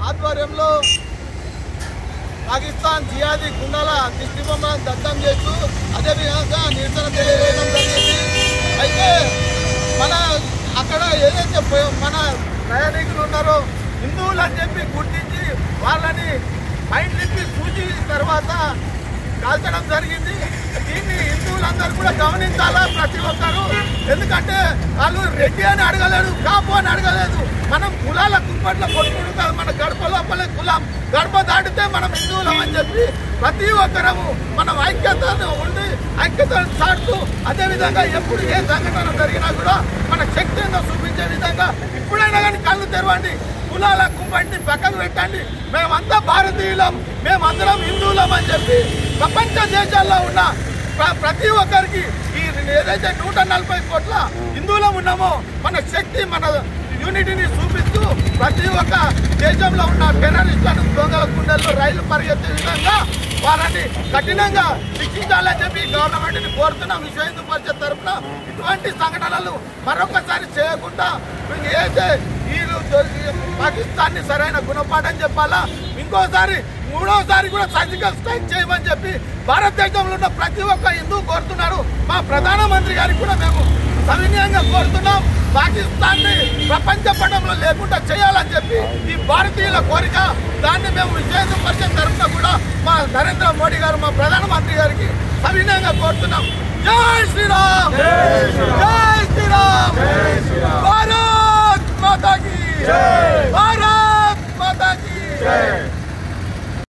ఆధ్వర్యంలో పాకిస్తాన్ జిహాదీ గుండాల దిష్టి బొమ్మలను దగ్ధం చేస్తూ అదేవిధంగా నిరసన తెలియజేయడం జరిగింది. అయితే మన అక్కడ ఏదైతే మన ప్రయాణికులు ఉన్నారో హిందువులు అని చెప్పి గుర్తించి వాళ్ళని మైండ్ లిప్పి సూచి తర్వాత కాల్చడం జరిగింది. దీన్ని హిందువులందరూ కూడా గమనించాలా ప్రతి ఒక్కరు. ఎందుకంటే వాళ్ళు రెడ్డి అని అడగలేదు, కాపు అని అడగలేదు. మనం కులాల కుంపట్ల కొట్టుకుంటూ కాదు, మన గడప లోపలే కులం, గడప దాటితే మనం హిందువులం అని చెప్పి ప్రతి ఒక్కరము మనం ఐక్యతను ఉండి ఐక్యతను చాటుతూ అదేవిధంగా ఎప్పుడు ఏ సంఘటన జరిగినా కూడా మన శక్తి ఏందో చూపించే విధంగా ఇప్పుడైనా కానీ కళ్ళు తెరవండి. కులాల కుంపటిని పక్కకు పెట్టండి. మేమంతా భారతీయులం, మేమందరం హిందువులం అని చెప్పి ప్రపంచ దేశాల్లో ఉన్న ప్రతి ఒక్కరికి ఈ ఏదైతే 140 కోట్ల హిందువులం ఉన్నామో మన శక్తి మన యూనిటీని చూపిస్తూ ప్రతి ఒక్క దేశంలో ఉన్న టెర్రరిస్టులను దొంగల గుండెల్లో రైలు పరిగెత్తే విధంగా వారిని కఠినంగా శిక్షించాలని చెప్పి గవర్నమెంట్ని కోరుతున్నాం. విశ్వ హిందూ పరిషత్ తరఫున ఇటువంటి సంఘటనలు మరొకసారి చేయకుండా ఏదైతే పాకిస్తాన్ని సరైన గుణపాఠం చెప్పాలా, ఇంకోసారి మూడోసారి కూడా సర్జికల్ స్ట్రైక్ చేయమని చెప్పి భారతదేశంలో ఉన్న ప్రతి ఒక్క హిందూ కోరుతున్నారు. మా ప్రధానమంత్రి గారికి కూడా మేము సవినయంగా కోరుతున్నాం. పాకిస్తాన్ని ప్రపంచ పటంలో లేకుండా చేయాలని చెప్పి ఈ భారతీయుల కోరిక. దాన్ని మేము విశ్వ హిందూ పరిషత్ తరఫున కూడా మా నరేంద్ర మోడీ గారు మా ప్రధానమంత్రి గారికి సవినయంగా కోరుతున్నాం. జై శ్రీరామ్, జై శ్రీరామ్, భారత్ మాతా కీ, భారత్ మాతా కీ.